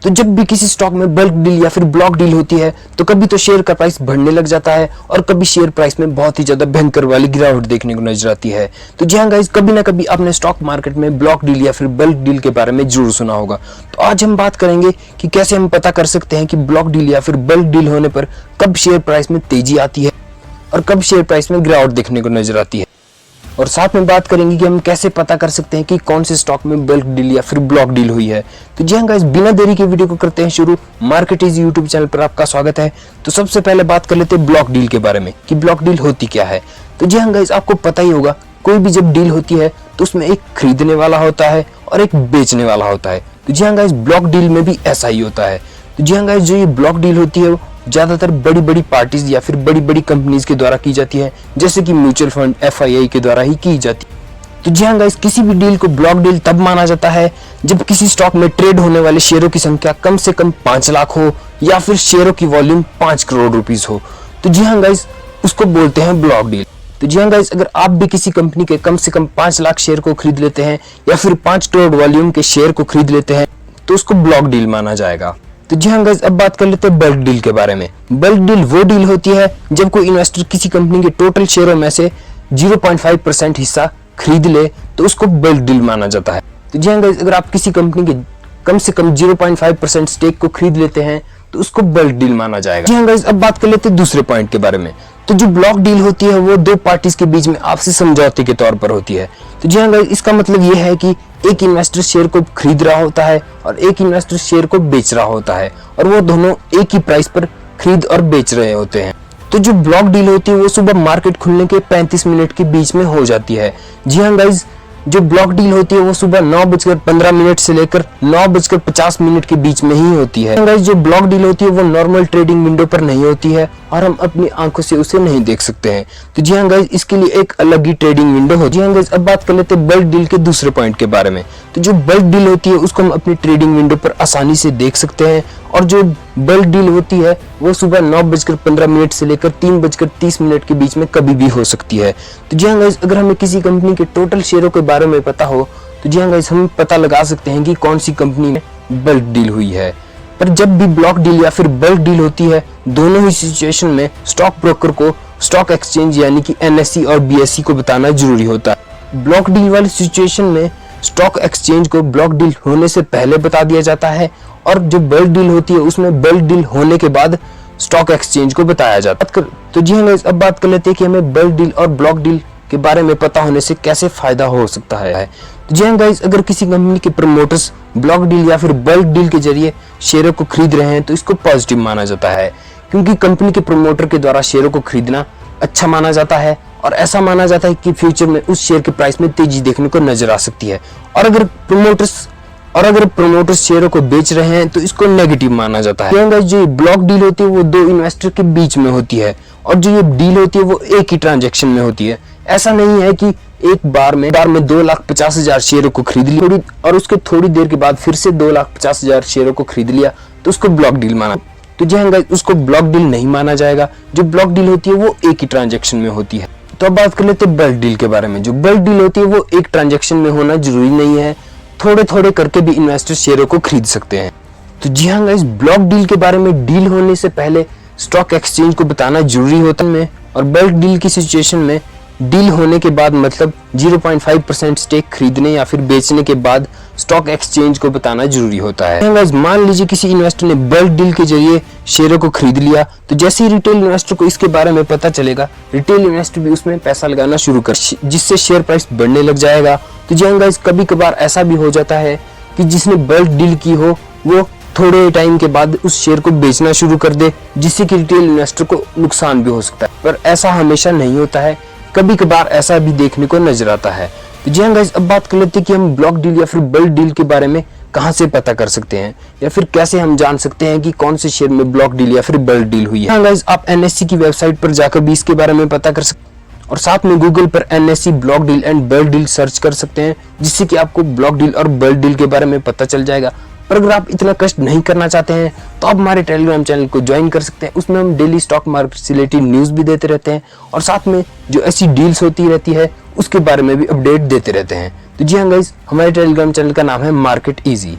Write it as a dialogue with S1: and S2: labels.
S1: तो जब भी किसी स्टॉक में बल्क डील या फिर ब्लॉक डील होती है तो कभी तो शेयर का प्राइस बढ़ने लग जाता है और कभी शेयर प्राइस में बहुत ही ज्यादा भयंकर वाली गिरावट देखने को नजर आती है। तो जी हाँ गाइस, कभी ना कभी आपने स्टॉक मार्केट में ब्लॉक डील या फिर बल्क डील के बारे में जरूर सुना होगा। तो आज हम बात करेंगे कि कैसे हम पता कर सकते हैं कि ब्लॉक डील या फिर बल्क डील होने पर कब शेयर प्राइस में तेजी आती है और कब शेयर प्राइस में गिरावट देखने को नजर आती है। और साथ में बात करेंगे कि हम कैसे पता कर सकते हैं कि कौन से स्टॉक में बल्क डील या फिर ब्लॉक डील हुई है। तो जी हाँ गाइस, बिना देरी के वीडियो को करते हैं शुरू। मार्केट इजी यूट्यूब चैनल पर आपका स्वागत है। तो सबसे पहले बात कर लेते हैं ब्लॉक डील के बारे में कि ब्लॉक डील होती क्या है। तो जी हाँ गाइस, आपको पता ही होगा, कोई भी जब डील होती है तो उसमें एक खरीदने वाला होता है और एक बेचने वाला होता है। तो जी हाँ गाइस, ब्लॉक डील में भी ऐसा ही होता है। तो जी हाँ गाइस, जो ये ब्लॉक डील होती है ज्यादातर बड़ी बड़ी पार्टीज या फिर बड़ी बड़ी कंपनीज के द्वारा की जाती है, जैसे कि म्यूचुअल फंड FII के द्वारा ही की जाती है। तो जी हाँ गाइस, किसी भी डील को ब्लॉक डील तब माना जाता है जब किसी स्टॉक में ट्रेड होने वाले शेयरों की संख्या कम से कम 5 लाख हो या फिर शेयरों की वॉल्यूम 5 करोड़ रुपीस हो। तो जी हाँ गाइस, उसको बोलते हैं ब्लॉक डील। तो जी हाँ गाइस, अगर आप भी किसी कंपनी के कम से कम 5 लाख शेयर को खरीद लेते हैं या फिर 5 करोड़ वॉल्यूम के शेयर को खरीद लेते हैं तो उसको ब्लॉक डील माना जाएगा। तो जी हाँ गाइस, अब बात कर लेते हैं बल्क डील के बारे में। बल्क डील वो डील होती है जब कोई इन्वेस्टर किसी कंपनी के टोटल शेयरों में से 0.5% हिस्सा खरीद ले तो उसको बल्क डील माना जाता है। तो जी हाँ गाइस, अगर आप किसी कंपनी के कम से कम 0.5% स्टेक को खरीद लेते हैं तो उसको बल्क डील माना जाएगा। जी हाँ गाइस, अब बात कर लेते हैं दूसरे पॉइंट के बारे में। तो जो ब्लॉक डील होती है वो दो पार्टीज के बीच में आपसी समझौते के तौर पर होती है। तो जी हाँ गाइस, इसका मतलब ये है कि एक इन्वेस्टर शेयर को खरीद रहा होता है और एक इन्वेस्टर शेयर को बेच रहा होता है और वो दोनों एक ही प्राइस पर खरीद और बेच रहे होते हैं। तो जो ब्लॉक डील होती है वो सुबह मार्केट खुलने के 35 मिनट के बीच में हो जाती है। जी हाँ गाइस, जो ब्लॉक डील होती है वो सुबह 9:15 से लेकर 9:50 के बीच में ही होती है। गाइस, जो ब्लॉक डील होती है वो नॉर्मल ट्रेडिंग विंडो पर नहीं होती है और हम अपनी आंखों से उसे नहीं देख सकते हैं। तो जी हाँ गाइस, इसके लिए एक अलग ही ट्रेडिंग विंडो होती है। जी हाँ गाइस, अब बात कर लेते हैं बल्क डील के दूसरे पॉइंट के बारे में। तो जो बल्क डील होती है उसको हम अपनी ट्रेडिंग विंडो पर आसानी से देख सकते हैं और जो बल्क डील होती है वो सुबह 9:15 से लेकर 3:30 के बीच में कभी भी हो सकती है। तो जी हाँ गाइस, अगर हमें किसी कंपनी के टोटल शेयरों के बारे में पता हो तो जी हाँ गाइस, हम पता लगा सकते हैं कि कौन सी कंपनी में बल्क डील हुई है। पर जब भी ब्लॉक डील या फिर बल्क डील होती है, दोनों ही सिचुएशन में स्टॉक ब्रोकर को स्टॉक एक्सचेंज यानी कि NSE और BSE को बताना जरूरी होता है। ब्लॉक डील वाली सिचुएशन में स्टॉक एक्सचेंज को ब्लॉक डील होने से पहले बता दिया जाता है और जो बल्क डील होती है उसमें बल्क डील होने के बाद स्टॉक एक्सचेंज को बताया जाता है। तो जी हाँ, अब बात कर लेते हैं कि हमें बल्क डील और ब्लॉक डील के बारे में पता होने से कैसे फायदा हो सकता है। तो जी हाँ गाइस, अगर किसी कंपनी के प्रमोटर्स ब्लॉक डील या फिर बल्क डील के जरिए शेयरों को खरीद रहे हैं तो इसको पॉजिटिव माना जाता है, क्योंकि कंपनी के प्रमोटर के द्वारा शेयरों को खरीदना अच्छा माना जाता है और ऐसा माना जाता है कि फ्यूचर में उस शेयर के प्राइस में तेजी देखने को नजर आ सकती है। और अगर प्रमोटर्स शेयरों को बेच रहे हैं तो इसको नेगेटिव माना जाता है। जो ब्लॉक डील होती है वो दो इन्वेस्टर के बीच में होती है और जो ये डील होती है वो एक ही ट्रांजैक्शन में होती है। ऐसा नहीं है कि एक बार में 2,50,000 शेयरों को खरीद लिया और उसके थोड़ी देर के बाद फिर से 2,50,000 शेयरों को खरीद लिया तो उसको ब्लॉक डील माना। तो जी हाँ गाइस, उसको ब्लॉक डील नहीं माना जाएगा। जो ब्लॉक डील होती है वो एक ही ट्रांजैक्शन में होती है। तो अब बात कर लेते हैं बल्क डील के बारे में। जो बल्क डील होती है वो एक ट्रांजैक्शन में होना जरूरी नहीं है, थोड़े थोड़े करके भी इन्वेस्टर शेयरों को खरीद सकते हैं। तो जी हाँ गाइस, ब्लॉक डील के बारे में डील होने से पहले स्टॉक एक्सचेंज को बताना जरूरी होता है और बल्क डील की सिचुएशन में डील होने के बाद मतलब 0.5% स्टेक खरीदने या फिर बेचने के बाद स्टॉक एक्सचेंज को बताना जरूरी होता है। मान लीजिए किसी इन्वेस्टर ने बल्क डील के जरिए शेयरों को खरीद लिया तो जैसे ही रिटेल इन्वेस्टर को इसके बारे में पता चलेगा, रिटेल इन्वेस्टर भी उसमें पैसा लगाना शुरू कर, जिससे शेयर प्राइस बढ़ने लग जाएगा। तो जी गाइस, कभी कभार ऐसा भी हो जाता है कि जिसने बल्क डील की हो वो थोड़े टाइम के बाद उस शेयर को बेचना शुरू कर दे, जिससे कि रिटेल इन्वेस्टर को नुकसान भी हो सकता है। पर ऐसा हमेशा नहीं होता है, कभी कभार ऐसा भी देखने को नजर आता है। तो जी हाँ गाइस, अब बात कर लेते हैं कि हम ब्लॉक डील या फिर बल्क डील के बारे में कहां से पता कर सकते हैं या फिर कैसे हम जान सकते हैं कि कौन से शेयर में ब्लॉक डील या फिर बल्क डील हुई है। हाँ गाइस, आप NSE की वेबसाइट पर जाकर भी इसके बारे में पता कर सकते हैं और साथ में गूगल पर NSE block deal and bulk deal search कर सकते हैं, जिससे कि आपको ब्लॉक डील और बल्क डील के बारे में पता चल जाएगा। पर अगर आप इतना कष्ट नहीं करना चाहते हैं तो आप हमारे टेलीग्राम चैनल को ज्वाइन कर सकते हैं। उसमें हम डेली स्टॉक मार्केट से रिलेटेड न्यूज भी देते रहते हैं और साथ में जो ऐसी डील्स होती रहती है उसके बारे में भी अपडेट देते रहते हैं। तो जी हाँ गाइस, हमारे टेलीग्राम चैनल का नाम है मार्केट इजी।